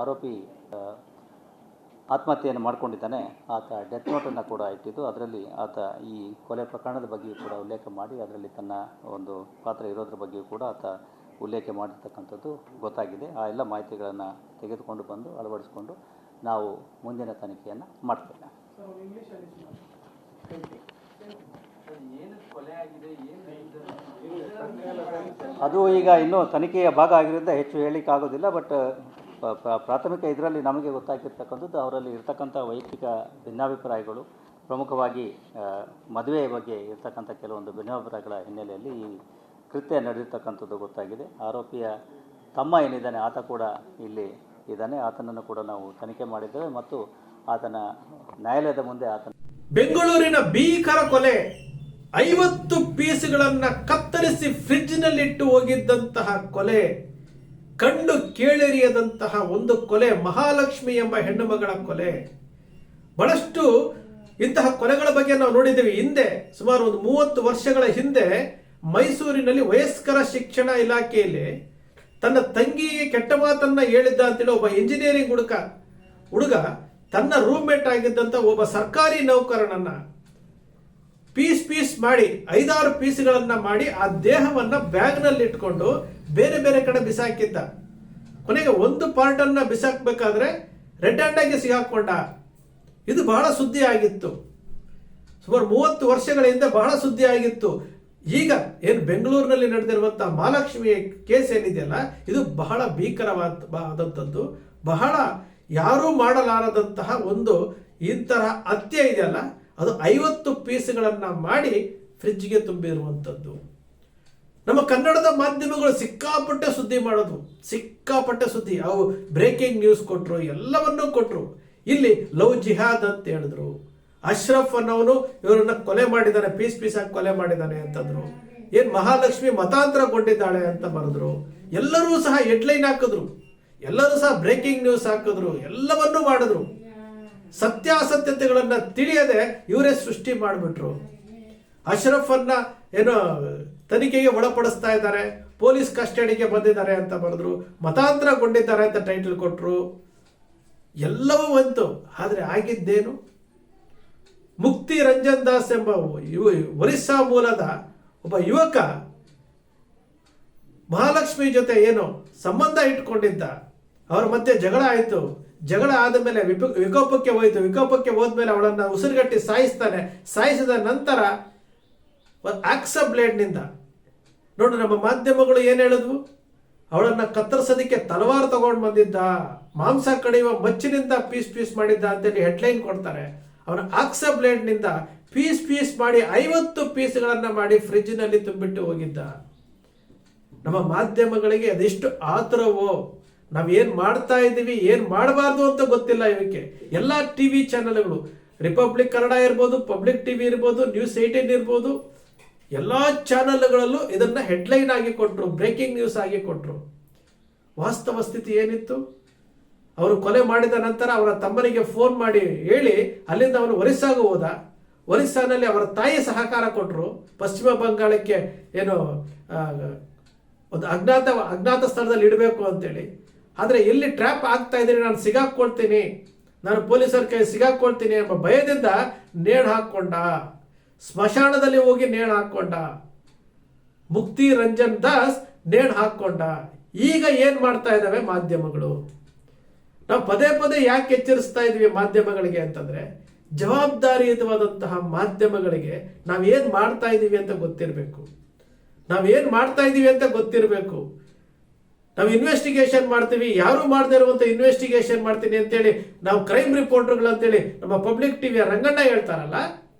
ಆರೋಪಿ ಆತ್ಮಹತ್ಯೆಯನ್ನು ಮಾಡಿಕೊಂಡಿದ್ದಾನೆ. ಆತ ಡೆತ್ ನೋಟನ್ನು ಕೂಡ ಇಟ್ಟಿದ್ದು ಅದರಲ್ಲಿ ಆತ ಈ ಕೊಲೆ ಪ್ರಕರಣದ ಬಗ್ಗೆಯೂ ಕೂಡ ಉಲ್ಲೇಖ ಮಾಡಿ ಅದರಲ್ಲಿ ತನ್ನ ಒಂದು ಪಾತ್ರ ಇರೋದ್ರ ಬಗ್ಗೆಯೂ ಕೂಡ ಆತ ಉಲ್ಲೇಖ ಮಾಡಿರ್ತಕ್ಕಂಥದ್ದು ಗೊತ್ತಾಗಿದೆ. ಆ ಎಲ್ಲ ಮಾಹಿತಿಗಳನ್ನು ತೆಗೆದುಕೊಂಡು ಬಂದು ಅಳವಡಿಸಿಕೊಂಡು ನಾವು ಮುಂದಿನ ತನಿಖೆಯನ್ನು ಮಾಡ್ತೇವೆ. ಅದು ಈಗ ಇನ್ನೂ ತನಿಖೆಯ ಭಾಗ ಆಗಿರೋದ್ರಿಂದ ಹೆಚ್ಚು ಹೇಳಲಿಕ್ಕಾಗೋದಿಲ್ಲ. ಬಟ್ ಪ್ರಾಥಮಿಕ ಇದರಲ್ಲಿ ನಮಗೆ ಗೊತ್ತಾಗಿರ್ತಕ್ಕಂಥದ್ದು ಅವರಲ್ಲಿ ಇರ್ತಕ್ಕಂಥ ವೈಯಕ್ತಿಕ ಭಿನ್ನಾಭಿಪ್ರಾಯಗಳು, ಪ್ರಮುಖವಾಗಿ ಮದುವೆಯ ಬಗ್ಗೆ ಇರ್ತಕ್ಕಂಥ ಕೆಲವೊಂದು ಭಿನ್ನಾಭಿಪ್ರಾಯಗಳ ಹಿನ್ನೆಲೆಯಲ್ಲಿ ಈ ಕೃತ್ಯ ನಡೆದಿರ್ತಕ್ಕಂಥದ್ದು ಗೊತ್ತಾಗಿದೆ. ಆರೋಪಿಯ ತಮ್ಮ ಏನಿದ್ದಾನೆ ಆತ ಕೂಡ ಇಲ್ಲಿ ಇದ್ದಾನೆ. ಆತನನ್ನು ಕೂಡ ನಾವು ತನಿಖೆ ಮಾಡಿದ್ದೇವೆ ಮತ್ತು ಆತನ ನ್ಯಾಯಾಲಯದ ಮುಂದೆ ಆತನ ಬೆಂಗಳೂರಿನ ಭೀಕರ ಕೊಲೆ 50 ಪೀಸ್ಗಳನ್ನ ಕತ್ತರಿಸಿ ಫ್ರಿಡ್ಜ್ನಲ್ಲಿಟ್ಟು ಹೋಗಿದ್ದಂತಹ ಕೊಲೆ, ಕಣ್ಣು ಕೇಳೆರಿಯದಂತಹ ಒಂದು ಕೊಲೆ, ಮಹಾಲಕ್ಷ್ಮಿ ಎಂಬ ಹೆಣ್ಣು ಮಗಳ ಕೊಲೆ. ಬಹಳಷ್ಟು ಇಂತಹ ಕೊಲೆಗಳ ಬಗ್ಗೆ ನಾವು ನೋಡಿದ್ದೇವೆ. ಹಿಂದೆ ಸುಮಾರು ಒಂದು 30 ವರ್ಷಗಳ ಹಿಂದೆ ಮೈಸೂರಿನಲ್ಲಿ ವಯಸ್ಕರ ಶಿಕ್ಷಣ ಇಲಾಖೆಯಲ್ಲಿ ತನ್ನ ತಂಗಿಗೆ ಕೆಟ್ಟ ಮಾತನ್ನ ಹೇಳಿದ್ದ ಅಂತೇಳಿ ಒಬ್ಬ ಇಂಜಿನಿಯರಿಂಗ್ ಹುಡುಗ ತನ್ನ ರೂಮ್ಮೇಟ್ ಆಗಿದ್ದಂತ ಒಬ್ಬ ಸರ್ಕಾರಿ ನೌಕರನನ್ನ ಪೀಸ್ ಮಾಡಿ 5-6 ಪೀಸ್ಗಳನ್ನ ಮಾಡಿ ಆ ದೇಹವನ್ನ ಬ್ಯಾಗ್ನಲ್ಲಿ ಇಟ್ಕೊಂಡು ಬೇರೆ ಬೇರೆ ಕಡೆ ಬಿಸಾಕಿದ್ದ. ಕೊನೆಗೆ ಒಂದು ಪಾರ್ಟ್ ಅನ್ನ ಬಿಸಾಕ್ಬೇಕಾದ್ರೆ ರೆಡ್ ಹ್ಯಾಂಡ್ ಆಗಿ ಸಿಗಾಕೊಂಡ. ಇದು ಬಹಳ ಸುದ್ದಿ ಆಗಿತ್ತು. ಸುಮಾರು 30 ವರ್ಷಗಳ ಹಿಂದೆ ಬಹಳ ಸುದ್ದಿ ಆಗಿತ್ತು. ಈಗ ಏನು ಬೆಂಗಳೂರಿನಲ್ಲಿ ನಡೆದಿರುವಂತಹ ಮಹಾಲಕ್ಷ್ಮಿ ಕೇಸ್ ಏನಿದೆಯಲ್ಲ, ಇದು ಬಹಳ ಭೀಕರವಾದಂಥದ್ದು, ಬಹಳ ಯಾರೂ ಮಾಡಲಾರದಂತಹ ಒಂದು ಇಂತಹ ಹತ್ಯೆ ಇದೆಯಲ್ಲ, ಅದು 50 ಪೀಸ್ಗಳನ್ನ ಮಾಡಿ ಫ್ರಿಡ್ಜ್ಗೆ ತುಂಬಿರುವಂಥದ್ದು. ನಮ್ಮ ಕನ್ನಡದ ಮಾಧ್ಯಮಗಳು ಸಿಕ್ಕಾಪಟ್ಟೆ ಸುದ್ದಿ ಮಾಡೋದು, ಸಿಕ್ಕಾಪಟ್ಟೆ ಸುದ್ದಿ. ಅವು ಬ್ರೇಕಿಂಗ್ ನ್ಯೂಸ್ ಕೊಟ್ಟರು, ಎಲ್ಲವನ್ನೂ ಕೊಟ್ಟರು. ಇಲ್ಲಿ ಲವ್ ಜಿಹಾದ್ ಅಂತ ಹೇಳಿದ್ರು. ಅಶ್ರಫ್ ಅನ್ನೋನು ಇವರನ್ನ ಕೊಲೆ ಮಾಡಿದ್ದಾನೆ, ಪೀಸ್ ಆಗಿ ಕೊಲೆ ಮಾಡಿದ್ದಾನೆ ಅಂತಂದ್ರು. ಏನ್ ಮಹಾಲಕ್ಷ್ಮಿ ಮತಾಂತರಗೊಂಡಿದ್ದಾಳೆ ಅಂತ ಬರೆದ್ರು. ಎಲ್ಲರೂ ಸಹ ಹೆಡ್ಲೈನ್ ಹಾಕಿದ್ರು, ಎಲ್ಲರೂ ಸಹ ಬ್ರೇಕಿಂಗ್ ನ್ಯೂಸ್ ಹಾಕಿದ್ರು, ಎಲ್ಲವನ್ನೂ ಮಾಡಿದ್ರು. ಸತ್ಯಾಸತ್ಯತೆಗಳನ್ನ ತಿಳಿಯದೆ ಇವರೇ ಸೃಷ್ಟಿ ಮಾಡಿಬಿಟ್ರು. ಅಶ್ರಫ್ ಅನ್ನ ಏನೋ ತನಿಖೆಗೆ ಒಳಪಡಿಸ್ತಾ ಇದ್ದಾರೆ, ಪೊಲೀಸ್ ಕಸ್ಟಡಿಗೆ ಬಂದಿದ್ದಾರೆ ಅಂತ ಬರೆದ್ರು, ಮತಾಂತರಗೊಂಡಿದ್ದಾರೆ ಅಂತ ಟೈಟಲ್ ಕೊಟ್ರು. ಎಲ್ಲವೂ ಬಂತು. ಆದ್ರೆ ಆಗಿದ್ದೇನು? ಮುಕ್ತಿ ರಂಜನ್ ದಾಸ್ ಎಂಬ ಒರಿಸ್ಸಾ ಮೂಲದ ಒಬ್ಬ ಯುವಕ ಮಹಾಲಕ್ಷ್ಮಿ ಜೊತೆ ಏನೋ ಸಂಬಂಧ ಇಟ್ಕೊಂಡಿದ್ದ. ಅವರ ಮಧ್ಯೆ ಜಗಳ ಆಯಿತು. ಜಗಳ ಆದ ಮೇಲೆ ವಿಕೋಪಕ್ಕೆ ಹೋಯಿತು. ವಿಕೋಪಕ್ಕೆ ಹೋದ್ಮೇಲೆ ಅವಳನ್ನ ಉಸಿರುಗಟ್ಟಿ ಸಾಯಿಸ್ತಾನೆ. ಸಾಯಿಸಿದ ನಂತರ ಆಕ್ಸ ಬ್ಲೇಡ್ನಿಂದ ನೋಡಿ, ನಮ್ಮ ಮಾಧ್ಯಮಗಳು ಏನ್ ಹೇಳಿದ್ವು? ಅವಳನ್ನ ಕತ್ತರಿಸೋದಕ್ಕೆ ತಲವಾರು ತಗೊಂಡು ಬಂದಿದ್ದ, ಮಾಂಸ ಕಡಿಯುವ ಮಚ್ಚಿನಿಂದ ಪೀಸ್ ಮಾಡಿದ್ದ ಅಂತೇಳಿ ಹೆಡ್ಲೈನ್ ಕೊಡ್ತಾರೆ. ಅವನ ಆಕ್ಸ ಬ್ಲೇಡ್ನಿಂದ ಪೀಸ್ ಮಾಡಿ 50 ಪೀಸ್ಗಳನ್ನ ಮಾಡಿ ಫ್ರಿಡ್ಜ್ನಲ್ಲಿ ತುಂಬಿಟ್ಟು ಹೋಗಿದ್ದ. ನಮ್ಮ ಮಾಧ್ಯಮಗಳಿಗೆ ಅದೆಷ್ಟು ಆತುರವೋ, ನಾವೇನ್ ಮಾಡ್ತಾ ಇದ್ದೀವಿ, ಏನ್ ಮಾಡಬಾರ್ದು ಅಂತ ಗೊತ್ತಿಲ್ಲ ಇವಕ್ಕೆ. ಎಲ್ಲಾ ಟಿವಿ ಚಾನೆಲ್ಗಳು, ರಿಪಬ್ಲಿಕ್ ಕನ್ನಡ ಇರ್ಬೋದು, ಪಬ್ಲಿಕ್ ಟಿವಿ ಇರ್ಬೋದು, ನ್ಯೂಸ್ 18 ಇರ್ಬೋದು, ಎಲ್ಲಾ ಚಾನೆಲ್ಗಳಲ್ಲೂ ಇದನ್ನ ಹೆಡ್ಲೈನ್ ಆಗಿ ಕೊಟ್ರು, ಬ್ರೇಕಿಂಗ್ ನ್ಯೂಸ್ ಆಗಿ ಕೊಟ್ರು. ವಾಸ್ತವ ಸ್ಥಿತಿ ಏನಿತ್ತು? ಅವರು ಕೊಲೆ ಮಾಡಿದ ನಂತರ ಅವರ ತಮ್ಮನಿಗೆ ಫೋನ್ ಮಾಡಿ ಹೇಳಿ ಅಲ್ಲಿಂದ ಅವನು ಒರಿಸ್ಸಾಗೂ ಹೋದ. ಒರಿಸ್ಸಾನಲ್ಲಿ ಅವರ ತಾಯಿ ಸಹಕಾರ ಕೊಟ್ಟರು. ಪಶ್ಚಿಮ ಬಂಗಾಳಕ್ಕೆ ಏನು ಒಂದು ಅಜ್ಞಾತ ಸ್ಥಳದಲ್ಲಿ ಇಡಬೇಕು ಅಂತೇಳಿ. ಆದರೆ ಎಲ್ಲಿ ಟ್ರ್ಯಾಪ್ ಆಗ್ತಾ ಇದ್ದೀನಿ, ನಾನು ಸಿಗಾಕೊಳ್ತೀನಿ, ನಾನು ಪೊಲೀಸರ ಕೈ ಸಿಗಾಕೊಳ್ತೀನಿ ಎಂಬ ಭಯದಿಂದ ನೇಣು ಹಾಕೊಂಡ. ಸ್ಮಶಾನದಲ್ಲಿ ಹೋಗಿ ನೇಣು ಹಾಕೊಂಡ. ಮುಕ್ತಿ ರಂಜನ್ ದಾಸ್ ನೇಣು ಹಾಕೊಂಡ. ಈಗ ಏನ್ ಮಾಡ್ತಾ ಇದ್ದಾವೆ ಮಾಧ್ಯಮಗಳು? ನಾವು ಪದೇ ಯಾಕೆ ಎಚ್ಚರಿಸ್ತಾ ಇದೀವಿ ಮಾಧ್ಯಮಗಳಿಗೆ ಅಂತಂದ್ರೆ, ಜವಾಬ್ದಾರಿಯುತವಾದಂತಹ ಮಾಧ್ಯಮಗಳಿಗೆ ನಾವೇನ್ ಮಾಡ್ತಾ ಇದೀವಿ ಅಂತ ಗೊತ್ತಿರಬೇಕು. ನಾವು ಇನ್ವೆಸ್ಟಿಗೇಷನ್ ಮಾಡ್ತೀವಿ, ಯಾರು ಮಾಡದೇ ಇರುವಂತ ಇನ್ವೆಸ್ಟಿಗೇಷನ್ ಮಾಡ್ತೀನಿ ಅಂತೇಳಿ ನಾವು ಕ್ರೈಮ್ ರಿಪೋರ್ಟರ್ಗಳು ಅಂತೇಳಿ ನಮ್ಮ ಪಬ್ಲಿಕ್ ಟಿವಿಯ ರಂಗಣ್ಣ ಹೇಳ್ತಾರಲ್ಲ,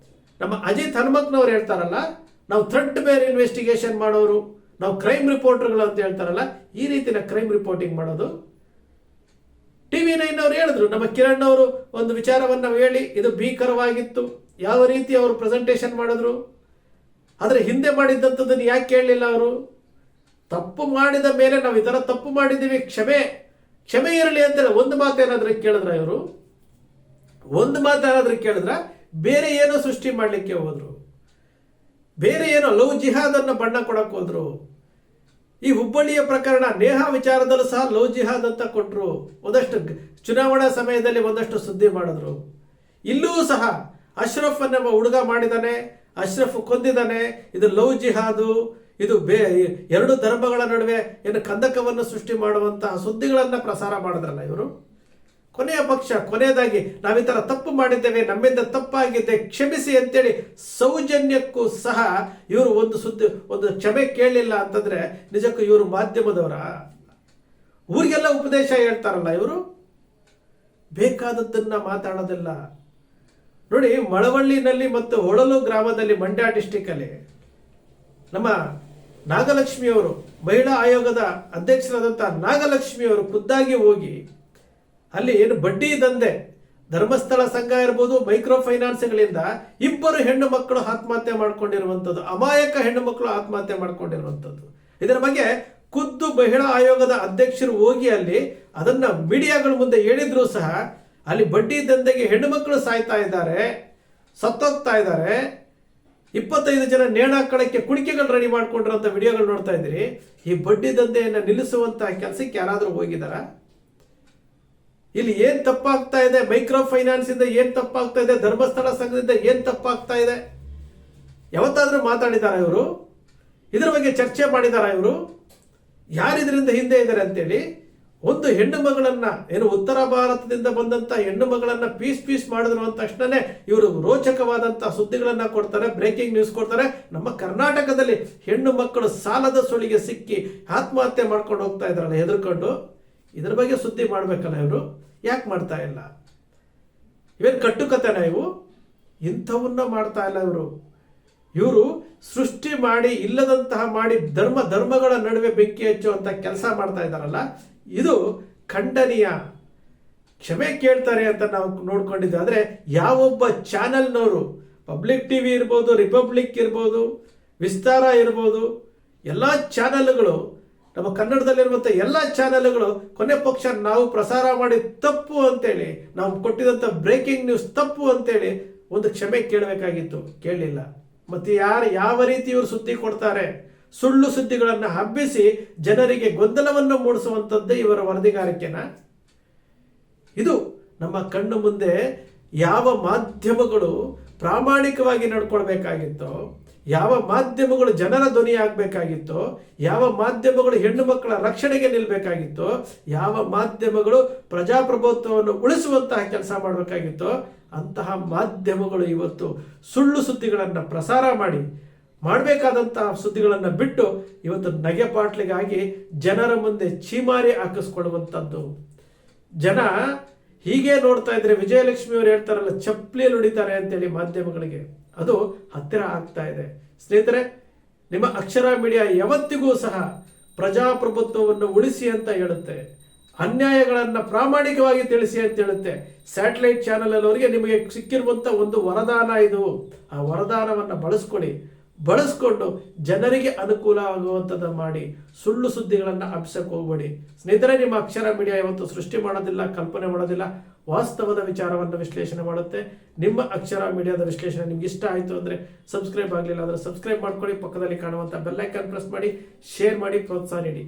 ನಮ್ಮ ಅಜಿತ್ ಹನುಮಕ್ನವ್ರು ಹೇಳ್ತಾರಲ್ಲ, ನಾವು ಥ್ರೆಡ್ ಬೇರ್ ಇನ್ವೆಸ್ಟಿಗೇಷನ್ ಮಾಡೋರು, ನಾವು ಕ್ರೈಮ್ ರಿಪೋರ್ಟರ್ಗಳು ಅಂತ ಹೇಳ್ತಾರಲ್ಲ, ಈ ರೀತಿನ ಕ್ರೈಮ್ ರಿಪೋರ್ಟಿಂಗ್ ಮಾಡೋದು. ಟಿವಿ 9 ಅವರು ಹೇಳಿದ್ರು, ನಮ್ಮ ಕಿರಣ್ ಅವರು ಒಂದು ವಿಚಾರವನ್ನ ಹೇಳಿ ಇದು ಭೀಕರವಾಗಿತ್ತು, ಯಾವ ರೀತಿ ಅವರು ಪ್ರೆಸೆಂಟೇಷನ್ ಮಾಡಿದ್ರು. ಆದ್ರೆ ಹಿಂದೆ ಮಾಡಿದ್ದಂಥದ್ದನ್ನು ಯಾಕೆ ಕೇಳಲಿಲ್ಲ ಅವರು? ತಪ್ಪು ಮಾಡಿದ ಮೇಲೆ ನಾವು ಈ ತರ ತಪ್ಪು ಮಾಡಿದ್ದೀವಿ, ಕ್ಷಮೆ ಇರಲಿ ಅಂತೇಳಿ ಒಂದು ಮಾತೇನಾದ್ರೂ ಕೇಳಿದ್ರ ಇವರು? ಒಂದು ಮಾತೇನಾದ್ರೂ ಕೇಳಿದ್ರ? ಬೇರೆ ಏನೋ ಸೃಷ್ಟಿ ಮಾಡ್ಲಿಕ್ಕೆ ಹೋದ್ರು, ಬೇರೆ ಏನೋ ಲವ್ ಜಿಹಾದ್ ಅನ್ನ ಬಣ್ಣ ಕೊಡಕ್ ಹೋದ್ರು. ಈ ಹುಬ್ಬಳ್ಳಿಯ ಪ್ರಕರಣ ನೇಹಾ ವಿಚಾರದಲ್ಲೂ ಸಹ ಲವ್ ಜಿಹಾದ್ ಅಂತ ಕೊಟ್ಟರು. ಒಂದಷ್ಟು ಚುನಾವಣಾ ಸಮಯದಲ್ಲಿ ಒಂದಷ್ಟು ಸುದ್ದಿ ಮಾಡಿದ್ರು. ಇಲ್ಲೂ ಸಹ ಅಶ್ರಫ್ ಅನ್ನೋ ಹುಡುಗ ಮಾಡಿದಾನೆ, ಅಶ್ರಫ್ ಕೊಂದಿದ್ದಾನೆ, ಇದು ಲವ್ ಜಿಹಾದು, ಇದು ಎರಡು ಧರ್ಮಗಳ ನಡುವೆ ಏನು ಕಂದಕವನ್ನು ಸೃಷ್ಟಿ ಮಾಡುವಂತಹ ಸುದ್ದಿಗಳನ್ನ ಪ್ರಸಾರ ಮಾಡಿದ್ರಲ್ಲ ಇವರು. ಕೊನೆಯ ಪಕ್ಷ ಕೊನೆಯದಾಗಿ ನಾವೀ ಥರ ತಪ್ಪು ಮಾಡಿದ್ದೇವೆ, ನಮ್ಮಿಂದ ತಪ್ಪಾಗಿದೆ, ಕ್ಷಮಿಸಿ ಅಂತೇಳಿ ಸೌಜನ್ಯಕ್ಕೂ ಸಹ ಇವರು ಒಂದು ಕ್ಷಮೆ ಕೇಳಲಿಲ್ಲ ಅಂತಂದ್ರೆ ನಿಜಕ್ಕೂ ಇವರು ಮಾಧ್ಯಮದವರ? ಊರಿಗೆಲ್ಲ ಉಪದೇಶ ಹೇಳ್ತಾರಲ್ಲ ಇವರು, ಬೇಕಾದದ್ದನ್ನ ಮಾತಾಡೋದಿಲ್ಲ. ನೋಡಿ, ಮಳವಳ್ಳಿನಲ್ಲಿ ಮತ್ತು ಹೊಳಲು ಗ್ರಾಮದಲ್ಲಿ, ಮಂಡ್ಯ ಡಿಸ್ಟಿಕ್ ಅಲ್ಲಿ ನಮ್ಮ ನಾಗಲಕ್ಷ್ಮಿಯವರು, ಮಹಿಳಾ ಆಯೋಗದ ಅಧ್ಯಕ್ಷರಾದಂತಹ ನಾಗಲಕ್ಷ್ಮಿಯವರು ಖುದ್ದಾಗಿ ಹೋಗಿ ಅಲ್ಲಿ ಏನು ಬಡ್ಡಿ ದಂಧೆ, ಧರ್ಮಸ್ಥಳ ಸಂಘ ಇರ್ಬೋದು, ಮೈಕ್ರೋ ಫೈನಾನ್ಸ್ಗಳಿಂದ 2 ಹೆಣ್ಣು ಮಕ್ಕಳು ಆತ್ಮಹತ್ಯೆ ಮಾಡ್ಕೊಂಡಿರುವಂಥದ್ದು, ಅಮಾಯಕ ಹೆಣ್ಣು ಮಕ್ಕಳು ಆತ್ಮಹತ್ಯೆ ಮಾಡ್ಕೊಂಡಿರುವಂಥದ್ದು. ಇದರ ಬಗ್ಗೆ ಖುದ್ದು ಮಹಿಳಾ ಆಯೋಗದ ಅಧ್ಯಕ್ಷರು ಹೋಗಿ ಅಲ್ಲಿ ಅದನ್ನ ಮೀಡಿಯಾಗಳ ಮುಂದೆ ಹೇಳಿದ್ರು ಸಹ ಅಲ್ಲಿ ಬಡ್ಡಿ ದಂಧೆಗೆ ಹೆಣ್ಣು ಮಕ್ಕಳು ಸಾಯ್ತಾ ಇದ್ದಾರೆ, ಸತ್ತೋಗ್ತಾ ಇದ್ದಾರೆ, 25 ಜನ ನೇಣಾಕಳಕ್ಕೆ ಕುಣಿಕೆಗಳು ರೆಡಿ ಮಾಡ್ಕೊಂಡಿರುವಂತ ವಿಡಿಯೋಗಳು ನೋಡ್ತಾ ಇದ್ದೀರಿ. ಈ ಬಡ್ಡಿ ದಂಧೆಯನ್ನು ನಿಲ್ಲಿಸುವಂತಹ ಕೆಲಸಕ್ಕೆ ಯಾರಾದರೂ ಹೋಗಿದಾರ? ಇಲ್ಲಿ ಏನ್ ತಪ್ಪಾಗ್ತಾ ಇದೆ? ಮೈಕ್ರೋ ಫೈನಾನ್ಸ್ ಇಂದ ಏನ್ ತಪ್ಪಾಗ್ತಾ ಇದೆ? ಧರ್ಮಸ್ಥಳ ಸಂಘದಿಂದ ಏನ್ ತಪ್ಪಾಗ್ತಾ ಇದೆ? ಯಾವತ್ತಾದ್ರೂ ಮಾತಾಡಿದಾರ ಇವರು? ಇದರ ಬಗ್ಗೆ ಚರ್ಚೆ ಮಾಡಿದಾರ ಇವರು? ಯಾರು ಇದರಿಂದ ಹಿಂದೆ ಇದ್ದಾರೆ ಅಂತೇಳಿ? ಒಂದು ಹೆಣ್ಣು ಮಗಳನ್ನ, ಏನು ಉತ್ತರ ಭಾರತದಿಂದ ಬಂದಂತ ಹೆಣ್ಣು ಮಗಳನ್ನ ಪೀಸ್ ಮಾಡಿದ್ರು ಅಂದ ತಕ್ಷಣನೇ ಇವರು ರೋಚಕವಾದಂತಹ ಸುದ್ದಿಗಳನ್ನ ಕೊಡ್ತಾರೆ, ಬ್ರೇಕಿಂಗ್ ನ್ಯೂಸ್ ಕೊಡ್ತಾರೆ. ನಮ್ಮ ಕರ್ನಾಟಕದಲ್ಲಿ ಹೆಣ್ಣು ಮಕ್ಕಳು ಸಾಲದ ಸುಳಿಗೆ ಸಿಕ್ಕಿ ಆತ್ಮಹತ್ಯೆ ಮಾಡ್ಕೊಂಡು ಹೋಗ್ತಾ ಇದ್ರಲ್ಲ ಹೆದರ್ಕೊಂಡು. ಇದ್ರ ಬಗ್ಗೆ ಸುದ್ದಿ ಮಾಡ್ಬೇಕಲ್ಲ ಇವರು? ಯಾಕೆ ಮಾಡ್ತಾ ಇಲ್ಲ? ಇವೇನು ಕಟ್ಟುಕತೆನ ಇವು? ಇಂಥವನ್ನ ಮಾಡ್ತಾ ಇಲ್ಲ ಇವರು ಸೃಷ್ಟಿ ಮಾಡಿ ಇಲ್ಲದಂತಹ ಮಾಡಿ ಧರ್ಮಗಳ ನಡುವೆ ಬೆಂಕಿ ಹಚ್ಚುವಂತ ಕೆಲಸ ಮಾಡ್ತಾ ಇದ್ದಾರಲ್ಲ, ಇದು ಖಂಡನೀಯ. ಕ್ಷಮೆ ಕೇಳ್ತಾರೆ ಅಂತ ನಾವು ನೋಡ್ಕೊಂಡಿದ್ದೆ. ಆದ್ರೆ ಯಾವೊಬ್ಬ ಚಾನೆಲ್ನವರು, ಪಬ್ಲಿಕ್ ಟಿವಿ ಇರ್ಬೋದು, ರಿಪಬ್ಲಿಕ್ ಇರ್ಬೋದು, ವಿಸ್ತಾರ ಇರ್ಬೋದು, ಎಲ್ಲ ಚಾನೆಲ್ಗಳು, ನಮ್ಮ ಕನ್ನಡದಲ್ಲಿರುವಂಥ ಎಲ್ಲ ಚಾನೆಲ್ಗಳು ಕೊನೆ ಪಕ್ಷ ನಾವು ಪ್ರಸಾರ ಮಾಡಿ ತಪ್ಪು ಅಂತೇಳಿ, ನಾವು ಕೊಟ್ಟಿದಂಥ ಬ್ರೇಕಿಂಗ್ ನ್ಯೂಸ್ ತಪ್ಪು ಅಂತೇಳಿ ಒಂದು ಕ್ಷಮೆ ಕೇಳಬೇಕಾಗಿತ್ತು, ಕೇಳಲಿಲ್ಲ. ಮತ್ತೆ ಯಾವ ರೀತಿ ಇವರು ಸುದ್ದಿ ಕೊಡ್ತಾರೆ? ಸುಳ್ಳು ಸುದ್ದಿಗಳನ್ನು ಹಬ್ಬಿಸಿ ಜನರಿಗೆ ಗೊಂದಲವನ್ನು ಮೂಡಿಸುವಂಥದ್ದೇ ಇವರ ವರದಿಗಾರಿಕೆನ. ಇದು ನಮ್ಮ ಕಣ್ಣು ಮುಂದೆ ಯಾವ ಮಾಧ್ಯಮಗಳು ಪ್ರಾಮಾಣಿಕವಾಗಿ ನಡ್ಕೊಳ್ಬೇಕಾಗಿತ್ತೋ, ಯಾವ ಮಾಧ್ಯಮಗಳು ಜನರ ಧ್ವನಿ ಆಗಬೇಕಾಗಿತ್ತೋ, ಯಾವ ಮಾಧ್ಯಮಗಳು ಹೆಣ್ಣು ಮಕ್ಕಳ ರಕ್ಷಣೆಗೆ ನಿಲ್ಲಬೇಕಾಗಿತ್ತೋ, ಯಾವ ಮಾಧ್ಯಮಗಳು ಪ್ರಜಾಪ್ರಭುತ್ವವನ್ನು ಉಳಿಸುವಂತಹ ಕೆಲಸ ಮಾಡಬೇಕಾಗಿತ್ತೋ ಅಂತಹ ಮಾಧ್ಯಮಗಳು ಇವತ್ತು ಸುಳ್ಳು ಸುದ್ದಿಗಳನ್ನು ಪ್ರಸಾರ ಮಾಡಬೇಕಾದಂತಹ ಸುದ್ದಿಗಳನ್ನು ಬಿಟ್ಟು ಇವತ್ತು ನಗೆಪಾಟ್ಲಿಗಾಗಿ ಜನರ ಮುಂದೆ ಚೀಮಾರಿ ಹಾಕಿಸ್ಕೊಳ್ಳುವಂಥದ್ದು. ಜನ ಹೀಗೆ ನೋಡ್ತಾ ಇದ್ರೆ ವಿಜಯಲಕ್ಷ್ಮಿ ಅವರು ಹೇಳ್ತಾರಲ್ಲ, ಚಪ್ಪಲಿಯಲ್ಲಿ ಹೊಡಿತಾರೆ ಅಂತೇಳಿ ಮಾಧ್ಯಮಗಳಿಗೆ, ಅದು ಹತ್ತಿರ ಆಗ್ತಾ ಇದೆ. ಸ್ನೇಹಿತರೆ, ನಿಮ್ಮ ಅಕ್ಷರ ಮೀಡಿಯಾ ಯಾವತ್ತಿಗೂ ಸಹ ಪ್ರಜಾಪ್ರಭುತ್ವವನ್ನು ಉಳಿಸಿ ಅಂತ ಹೇಳುತ್ತೆ, ಅನ್ಯಾಯಗಳನ್ನು ಪ್ರಾಮಾಣಿಕವಾಗಿ ತಿಳಿಸಿ ಅಂತ ಹೇಳುತ್ತೆ. ಸ್ಯಾಟಲೈಟ್ ಚಾನೆಲ್ ಅವರಿಗೆ ನಿಮಗೆ ಸಿಕ್ಕಿರುವಂತ ಒಂದು ವರದಾನ ಇದು. ಆ ವರದಾನವನ್ನು ಬಳಸ್ಕೊಂಡು ಜನರಿಗೆ ಅನುಕೂಲ ಆಗುವಂಥದ್ದು ಮಾಡಿ ಸುಳ್ಳು ಸುದ್ದಿಗಳನ್ನು ಹಬ್ಸಕ್ಕೆ ಹೋಗಬೇಡಿ. ಸ್ನೇಹಿತರೆ, ನಿಮ್ಮ ಅಕ್ಷರ ಮೀಡಿಯಾ ಯಾವತ್ತು ಸೃಷ್ಟಿ ಮಾಡೋದಿಲ್ಲ, ಕಲ್ಪನೆ ಮಾಡೋದಿಲ್ಲ, ವಾಸ್ತವದ ವಿಚಾರವನ್ನು ವಿಶ್ಲೇಷಣೆ ಮಾಡುತ್ತೆ. ನಿಮ್ಮ ಅಕ್ಷರ ಮೀಡಿಯಾದ ವಿಶ್ಲೇಷಣೆ ನಿಮ್ಗೆ ಇಷ್ಟ ಆಯಿತು ಅಂದರೆ ಸಬ್ಸ್ಕ್ರೈಬ್ ಆಗಲಿಲ್ಲ ಅಂದರೆ ಸಬ್ಸ್ಕ್ರೈಬ್ ಮಾಡ್ಕೊಳ್ಳಿ, ಪಕ್ಕದಲ್ಲಿ ಕಾಣುವಂಥ ಬೆಲ್ ಐಕಾನ್ ಪ್ರೆಸ್ ಮಾಡಿ, ಶೇರ್ ಮಾಡಿ, ಪ್ರೋತ್ಸಾಹ ನೀಡಿ.